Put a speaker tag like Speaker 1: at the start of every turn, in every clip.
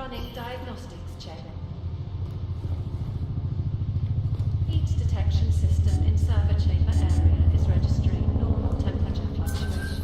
Speaker 1: Running diagnostics check. Heat detection system in server chamber area is registering normal temperature fluctuations.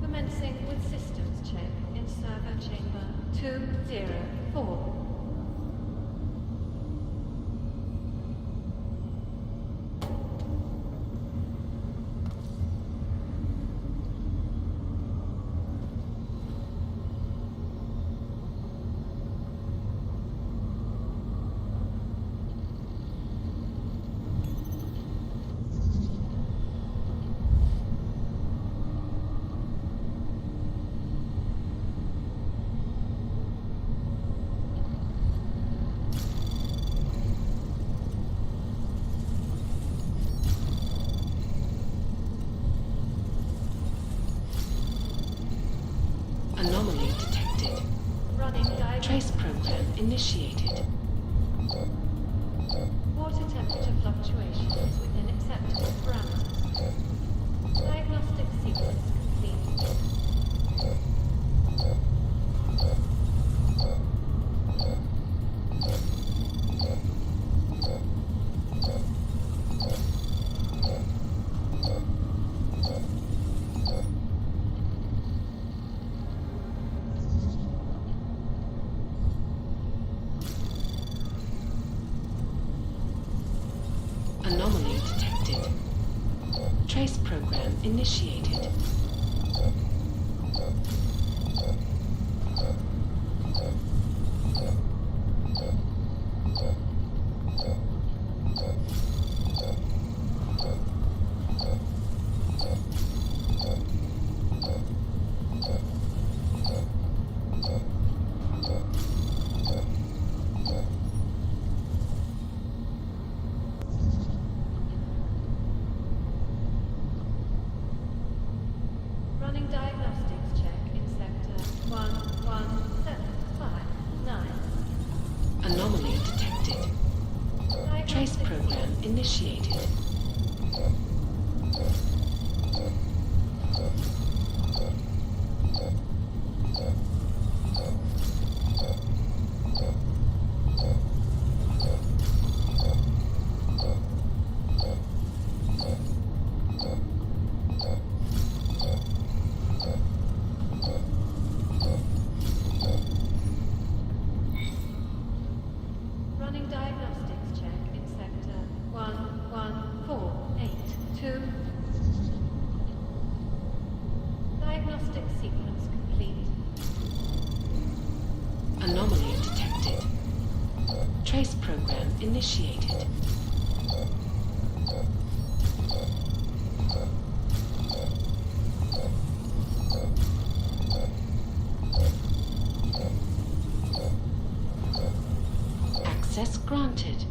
Speaker 1: Commencing with systems check in server chamber 204.
Speaker 2: Anomaly detected.
Speaker 1: Running
Speaker 2: Trace
Speaker 1: diagnostics
Speaker 2: program initiated.
Speaker 1: water temperature fluctuations within acceptable parameters. Diagnostic sequence complete.
Speaker 2: Anomaly detected. Trace program initiated. detected. Trace program initiated.
Speaker 1: Running diagnostics check in sector 11482. Diagnostic sequence complete.
Speaker 2: Anomaly detected. Trace program initiated. Access granted.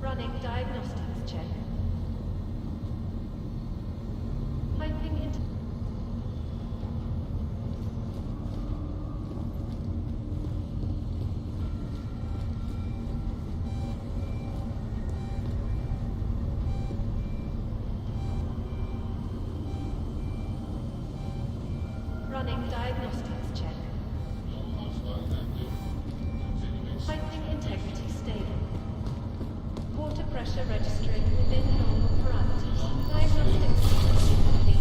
Speaker 1: Running diagnostics check. Piping into running diagnostics check. Piping integrity stable. Water pressure registering within normal parameters. Diagnostics sequence complete.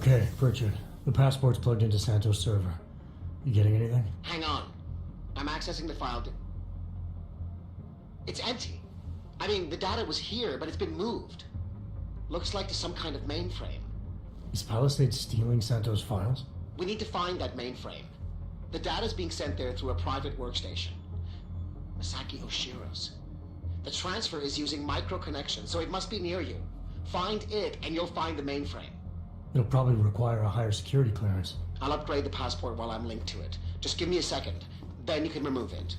Speaker 3: Okay, Pritchard. The passport's plugged into Santos' server. You getting anything?
Speaker 4: Hang on. I'm accessing the file. It's empty. I mean, the data was here, but it's been moved. Looks like to some kind of mainframe.
Speaker 3: Is Palisade stealing Santos' files?
Speaker 4: We need to find that mainframe. The data's being sent there through a private workstation. Masaki Oshiro's. The transfer is using micro connection, so it must be near you. Find it, and you'll find the mainframe.
Speaker 3: It'll probably require a higher security clearance.
Speaker 4: I'll upgrade the passport while I'm linked to it. Just give me a second. Then you can remove it.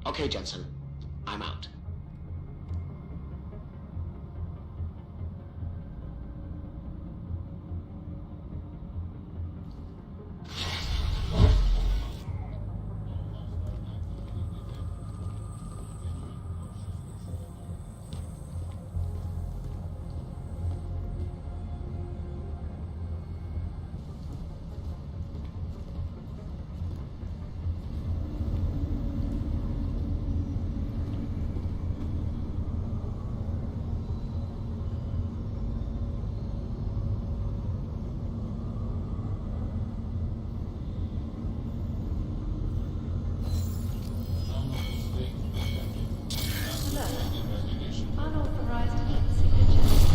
Speaker 4: Okay, Jensen. I'm out.
Speaker 1: Unauthorized heat signature.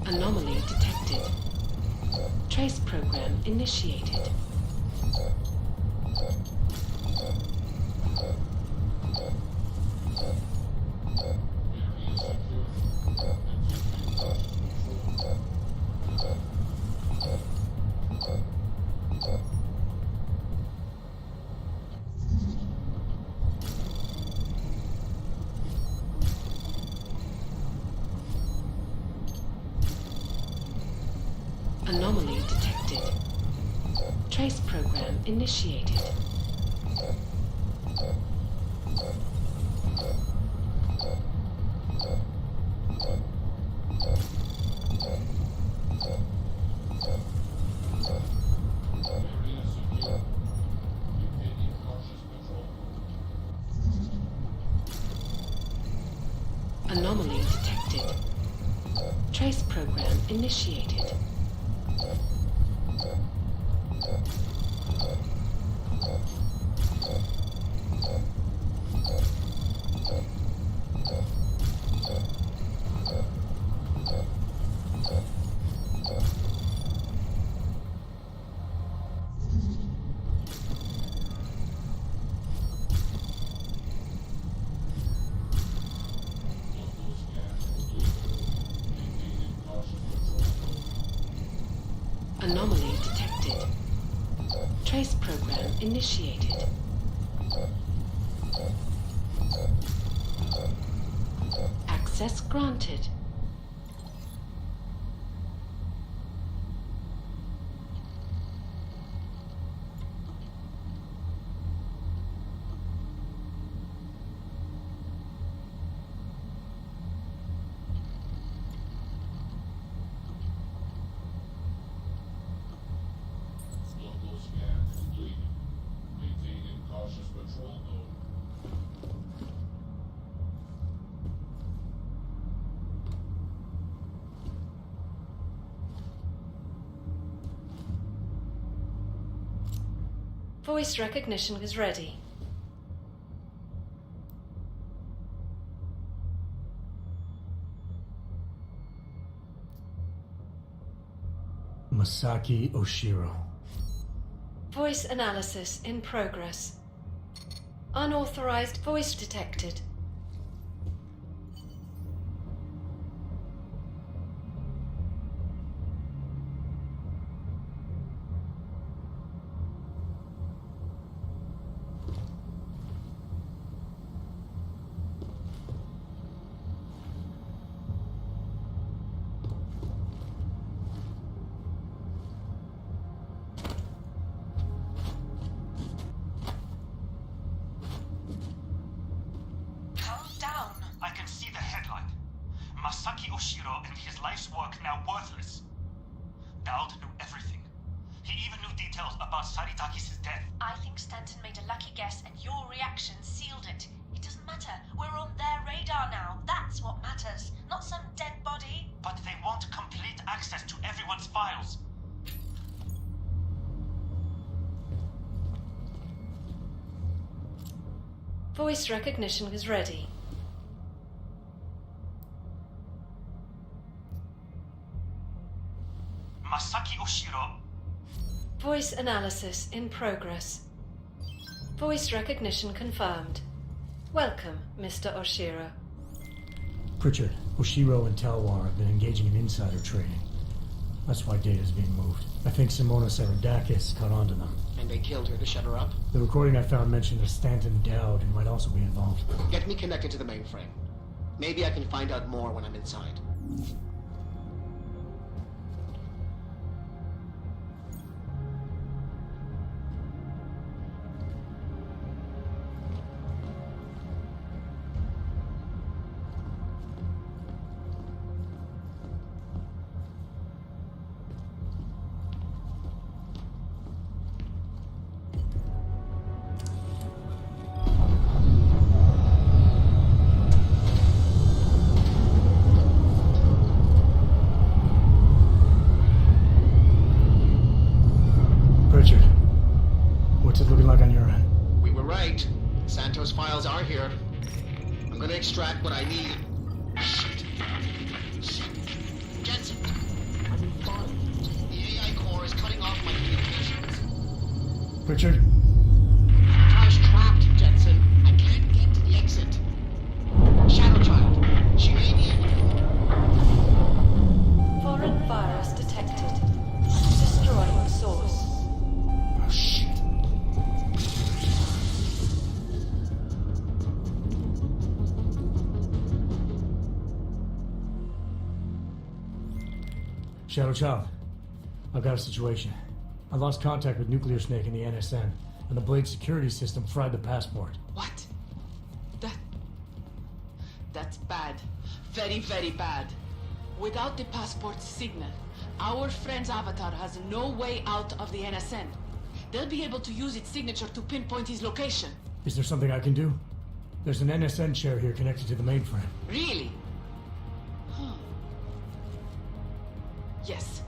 Speaker 2: Anomaly detected. Trace program initiated. Trace program initiated. Anomaly detected. Trace program initiated. Anomaly detected. Trace program initiated. Access granted.
Speaker 5: Local scan completed. Maintaining cautious patrol mode.
Speaker 1: Voice recognition is ready.
Speaker 3: Masaki Oshiro.
Speaker 1: Voice analysis in progress. Unauthorized voice detected.
Speaker 6: Calm down.
Speaker 7: I can see the headline. Masaki Oshiro and his life's work now worthless. Dowd knew everything. He even knew details about Saritakis' death.
Speaker 6: I think Stanton made a lucky guess and your reaction sealed it. It doesn't matter. We're on their radar now. That's what matters. Not some dead body.
Speaker 7: But they want complete access to everyone's files.
Speaker 1: Voice recognition is ready.
Speaker 7: Masaki Oshiro.
Speaker 1: Voice analysis in progress. Voice recognition confirmed. Welcome, Mr. Oshiro.
Speaker 3: Pritchard, Oshiro and Talwar have been engaging in insider trading. That's why data's being moved. I think Simona Saradakis caught on to them.
Speaker 4: And they killed her to shut her up?
Speaker 3: The recording I found mentioned a Stanton Dowd who might also be involved.
Speaker 4: Get me connected to the mainframe. Maybe I can find out more when I'm inside.
Speaker 3: Pritchard, what's it looking like on your end?
Speaker 4: We were right. Santos' files are here. I'm gonna extract what I need. Shit. Jensen! The AI core is cutting off my communications.
Speaker 3: Pritchard?
Speaker 4: Car's trapped, Jensen. I can't get to the exit. Shadow Child. She may be able to...
Speaker 1: Foreign virus detected. Destroying source.
Speaker 3: Oh, shit. Shadow Child, I've got a situation. I lost contact with Nuclear Snake and the NSN, and the Blade security system fried the passport.
Speaker 8: What? That's bad. Very, very bad. Without the passport signal, our friend's avatar has no way out of the NSN. They'll be able to use its signature to pinpoint his location.
Speaker 3: Is there something I can do? There's an NSN chair here connected to the mainframe.
Speaker 8: Really? Huh. Yes.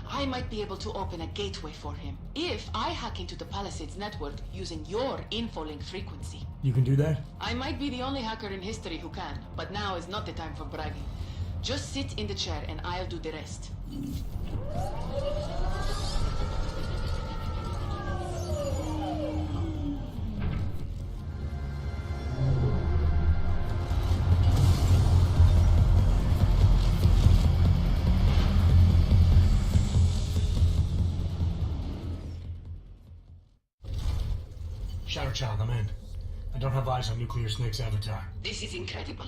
Speaker 8: I might be able to open a gateway for him if I hack into the Palisades network using your infolink frequency.
Speaker 3: You can do that?
Speaker 8: I might be the only hacker in history who can, but now is not the time for bragging. Just sit in the chair and I'll do the rest.
Speaker 3: Shadow Child, I'm in. I don't have eyes on Nuclear Snake's avatar.
Speaker 2: This is incredible.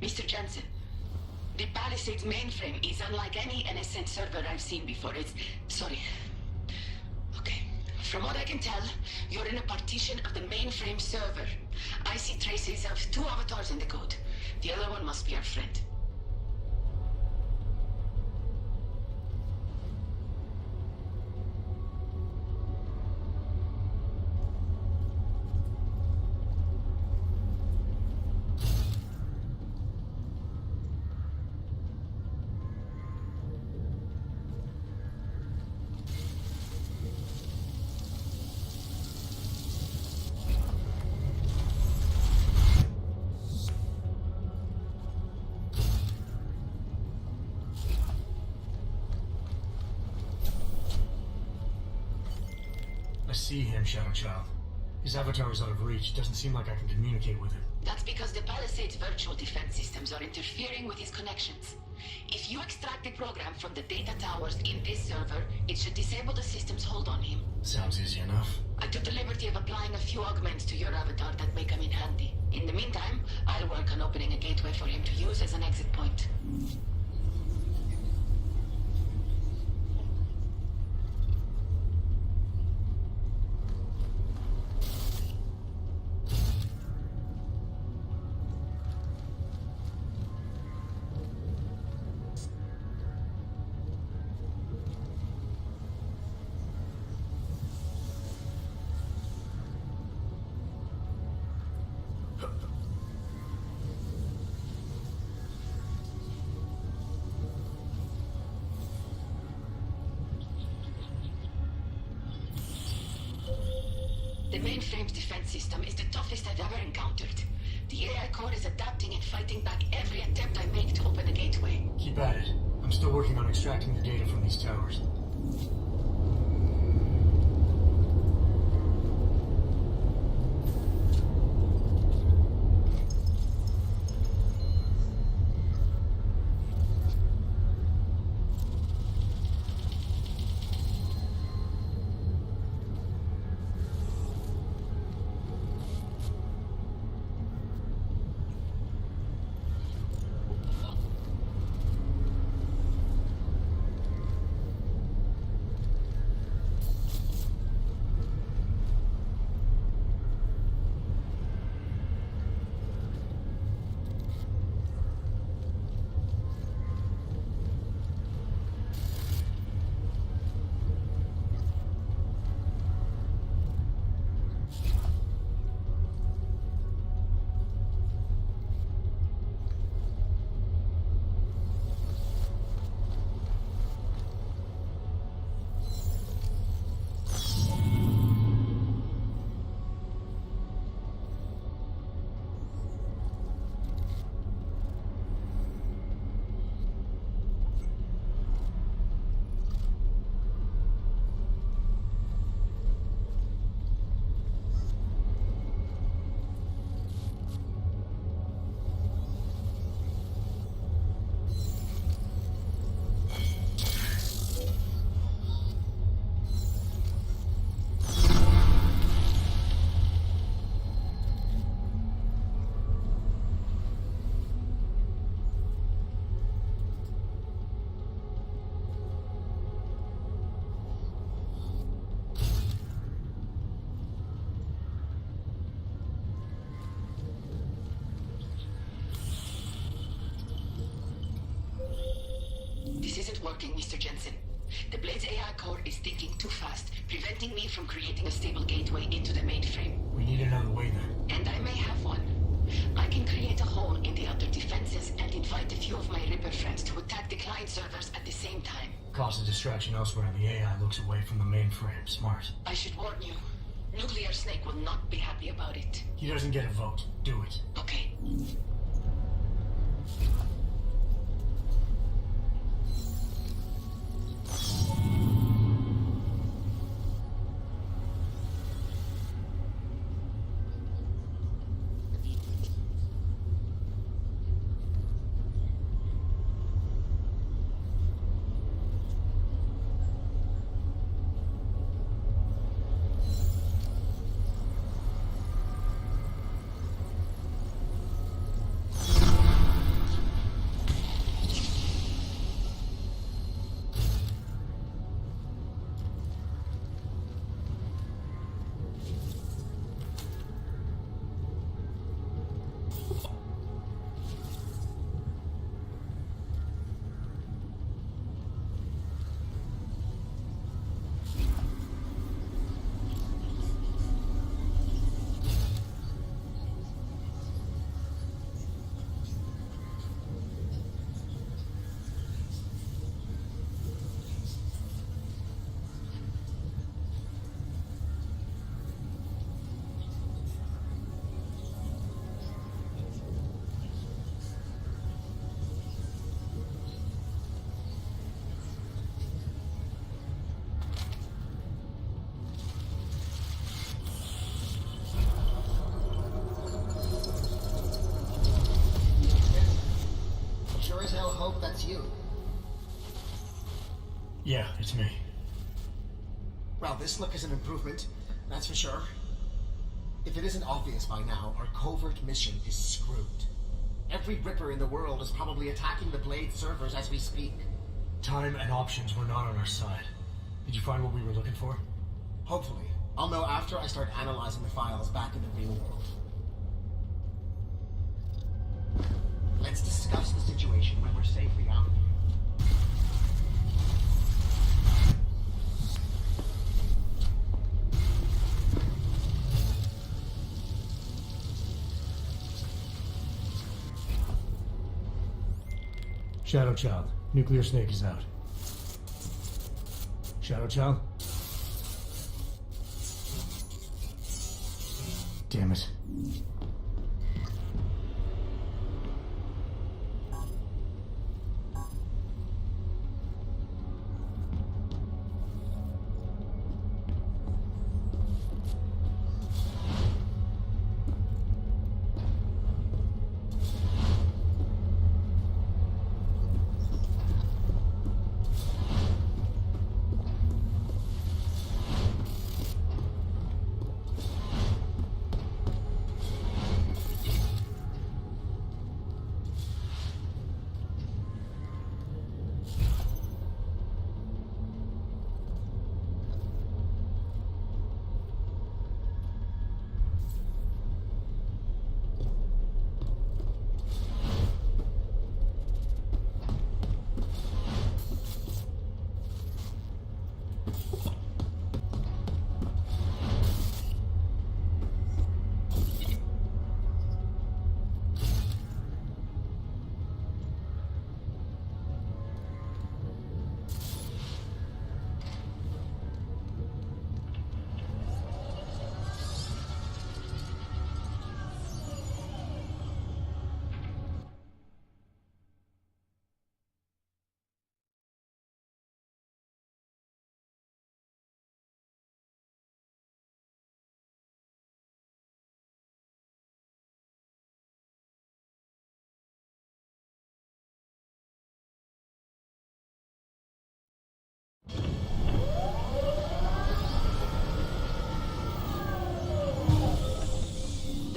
Speaker 2: Mr. Jensen, the Palisades mainframe is unlike any NSN server I've seen before. Sorry. Okay. From what I can tell, you're in a partition of the mainframe server. I see traces of 2 avatars in the code. The other one must be our friend.
Speaker 3: I see him, Shadow Child. His avatar is out of reach. Doesn't seem like I can communicate with him.
Speaker 2: That's because the Palisades virtual defense systems are interfering with his connections. If you extract the program from the data towers in this server, it should disable the system's hold on him.
Speaker 3: Sounds easy enough.
Speaker 2: I took the liberty of applying a few augments to your avatar that may come in handy. In the meantime, I'll work on opening a gateway for him to use as an exit point. The mainframe's defense system is the toughest I've ever encountered. The AI core is adapting and fighting back every attempt I make to open the gateway.
Speaker 3: Keep at it. I'm still working on extracting the data from these towers.
Speaker 2: isn't working, Mr. Jensen. The Blade's AI core is thinking too fast, preventing me from creating a stable gateway into the mainframe.
Speaker 3: We need another way then.
Speaker 2: And I may have one. I can create a hole in the outer defenses and invite a few of my Ripper friends to attack the client servers at the same time.
Speaker 3: Cause a distraction elsewhere, and the AI looks away from the mainframe. Smart.
Speaker 2: I should warn you. Nuclear Snake will not be happy about it.
Speaker 3: He doesn't get a vote. Do it.
Speaker 2: Okay.
Speaker 4: Sure as hell hope that's you.
Speaker 3: Yeah, it's me.
Speaker 4: Well, this look is an improvement, that's for sure. If it isn't obvious by now, our covert mission is screwed. Every Ripper in the world is probably attacking the Blade servers as we speak.
Speaker 3: Time and options were not on our side. Did you find what we were looking for?
Speaker 4: Hopefully. I'll know after I start analyzing the files back in the real world. Let's discuss the situation when we're safely out of here.
Speaker 3: Shadow Child. Nuclear Snake is out. Shadow Child? Damn it.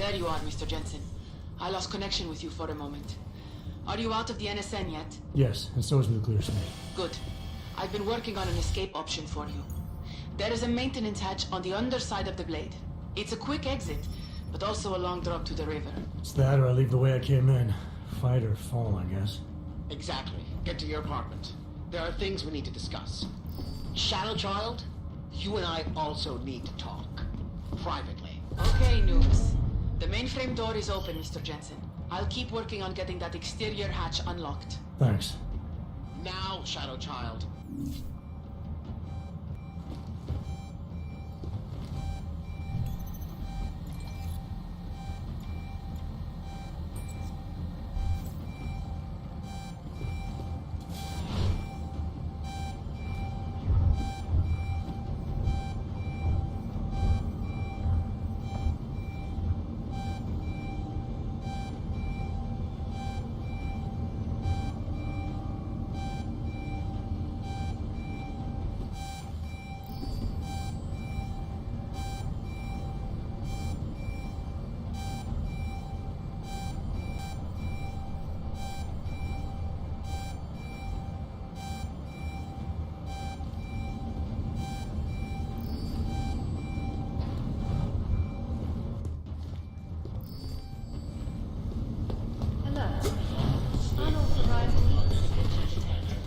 Speaker 8: There you are, Mr. Jensen. I lost connection with you for a moment. Are you out of the NSN yet?
Speaker 3: Yes, and so is Nuclear Snake.
Speaker 8: Good. I've been working on an escape option for you. There is a maintenance hatch on the underside of the Blade. It's a quick exit, but also a long drop to the river.
Speaker 3: It's that or I leave the way I came in. Fight or fall, I guess.
Speaker 4: Exactly. Get to your apartment. There are things we need to discuss. Shadow Child, you and I also need to talk. Privately.
Speaker 8: Okay, noobs. The mainframe door is open, Mr. Jensen. I'll keep working on getting that exterior hatch unlocked.
Speaker 3: Thanks.
Speaker 4: Now, Shadow Child.
Speaker 1: Alert. Unauthorized heat signature detected.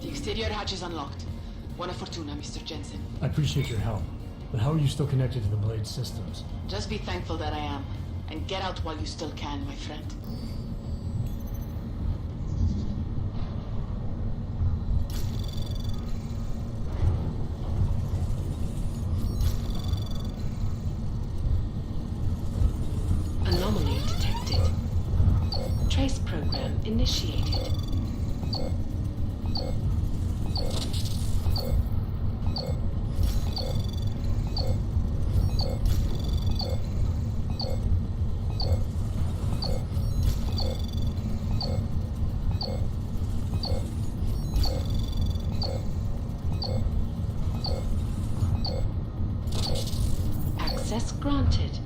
Speaker 8: The exterior hatch is unlocked. Buona fortuna, Mr. Jensen.
Speaker 3: I appreciate your help, but how are you still connected to the Blade systems?
Speaker 8: Just be thankful that I am. And get out while you still can, my friend.
Speaker 2: Anomaly detected. Trace program initiated. Access granted.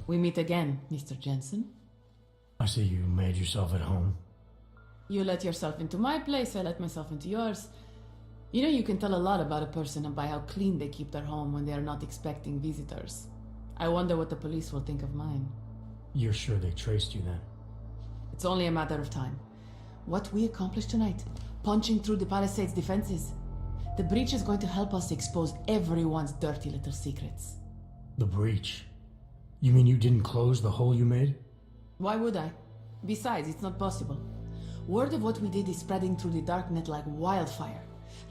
Speaker 8: We meet again, Mr. Jensen.
Speaker 3: I see you made yourself at home.
Speaker 8: You let yourself into my place, I let myself into yours. You know, you can tell a lot about a person by how clean they keep their home when they are not expecting visitors. I wonder what the police will think of mine.
Speaker 3: You're sure they traced you then?
Speaker 8: It's only a matter of time. What we accomplished tonight, punching through the Palisades' defenses. The breach is going to help us expose everyone's dirty little secrets.
Speaker 3: The breach? You mean you didn't close the hole you made?
Speaker 8: Why would I? Besides, it's not possible. Word of what we did is spreading through the darknet like wildfire.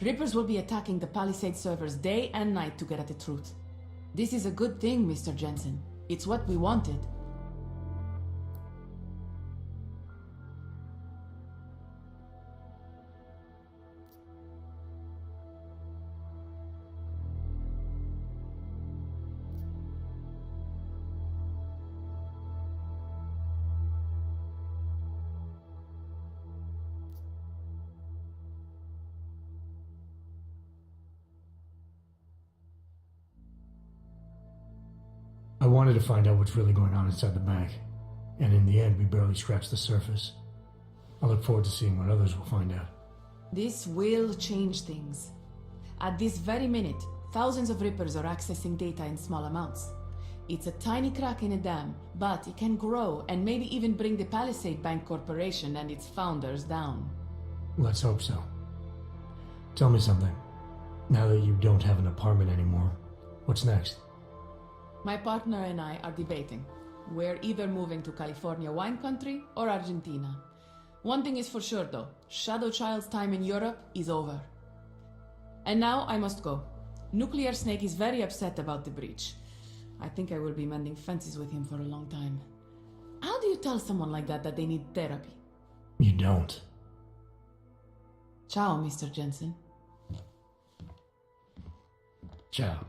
Speaker 8: Rippers will be attacking the Palisade servers day and night to get at the truth. This is a good thing, Mr. Jensen. It's what we wanted.
Speaker 3: I wanted to find out what's really going on inside the bank, and in the end we barely scratched the surface. I look forward to seeing what others will find out.
Speaker 8: This will change things. At this very minute, thousands of Rippers are accessing data in small amounts. It's a tiny crack in a dam, but it can grow and maybe even bring the Palisade Bank Corporation and its founders down.
Speaker 3: Let's hope so. Tell me something. Now that you don't have an apartment anymore, what's next?
Speaker 8: My partner and I are debating. We're either moving to California wine country or Argentina. One thing is for sure though, Shadow Child's time in Europe is over. And now I must go. Nuclear Snake is very upset about the breach. I think I will be mending fences with him for a long time. How do you tell someone like that they need therapy?
Speaker 3: You don't.
Speaker 8: Ciao, Mr. Jensen.
Speaker 3: Ciao.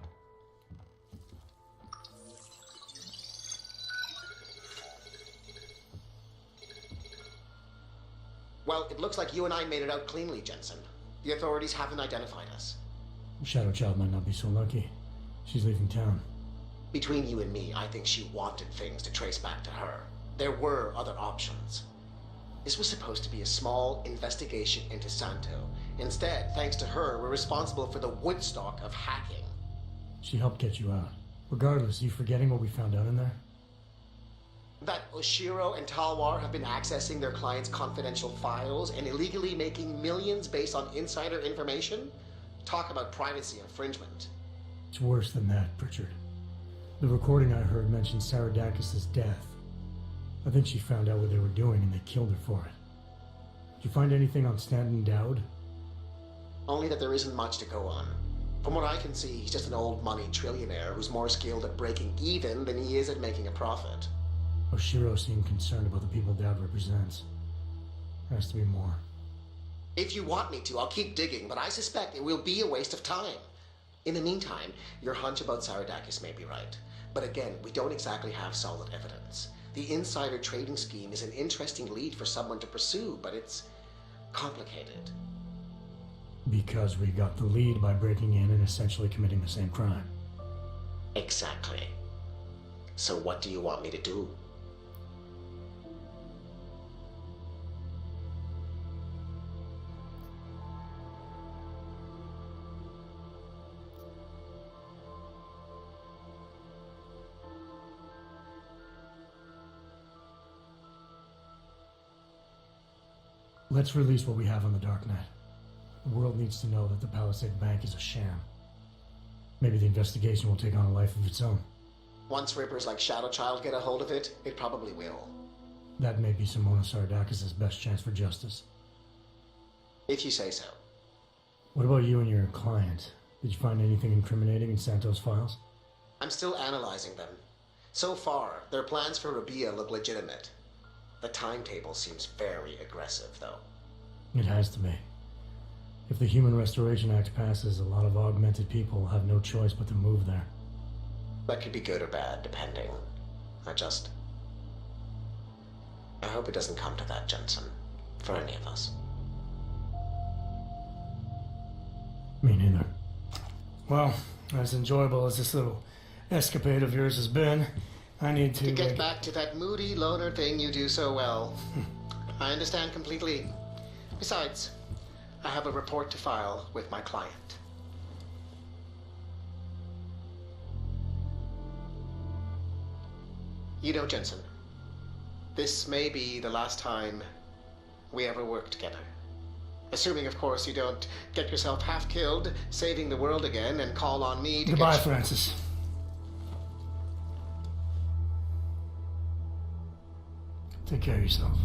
Speaker 4: Well, it looks like you and I made it out cleanly, Jensen. The authorities haven't identified us.
Speaker 3: Shadow Child might not be so lucky. She's leaving town.
Speaker 4: Between you and me, I think she wanted things to trace back to her. There were other options. This was supposed to be a small investigation into Santo. Instead, thanks to her, we're responsible for the Woodstock of hacking.
Speaker 3: She helped get you out. Regardless, are you forgetting what we found out in there?
Speaker 4: That Oshiro and Talwar have been accessing their clients' confidential files and illegally making millions based on insider information? Talk about privacy infringement.
Speaker 3: It's worse than that, Pritchard. The recording I heard mentioned Saradakis' death. I think she found out what they were doing and they killed her for it. Did you find anything on Stanton Dowd?
Speaker 4: Only that there isn't much to go on. From what I can see, he's just an old money trillionaire who's more skilled at breaking even than he is at making a profit.
Speaker 3: Oshiro seemed concerned about the people Dowd represents. There has to be more.
Speaker 4: If you want me to, I'll keep digging, but I suspect it will be a waste of time. In the meantime, your hunch about Saradakis may be right. But again, we don't exactly have solid evidence. The insider trading scheme is an interesting lead for someone to pursue, but it's complicated.
Speaker 3: Because we got the lead by breaking in and essentially committing the same crime.
Speaker 4: Exactly. So what do you want me to do?
Speaker 3: Let's release what we have on the darknet. The world needs to know that the Palisade Bank is a sham. Maybe the investigation will take on a life of its own.
Speaker 4: Once Rippers like Shadow Child get a hold of it, it probably will.
Speaker 3: That may be Simona Saradakis' best chance for justice.
Speaker 4: If you say so.
Speaker 3: What about you and your client? Did you find anything incriminating in Santo's files?
Speaker 4: I'm still analyzing them. So far, their plans for Rabia look legitimate. The timetable seems very aggressive, though.
Speaker 3: It has to be. If the Human Restoration Act passes, a lot of augmented people will have no choice but to move there.
Speaker 4: That could be good or bad, depending. I hope it doesn't come to that, Jensen. For any of us.
Speaker 3: Me neither. Well, as enjoyable as this little escapade of yours has been, I need to
Speaker 4: get back to that moody loner thing you do so well. I understand completely. Besides, I have a report to file with my client. You know, Jensen, this may be the last time we ever work together. Assuming, of course, you don't get yourself half killed, saving the world again, and call on me to
Speaker 3: Goodbye,
Speaker 4: get...
Speaker 3: Francis. Take care of yourself.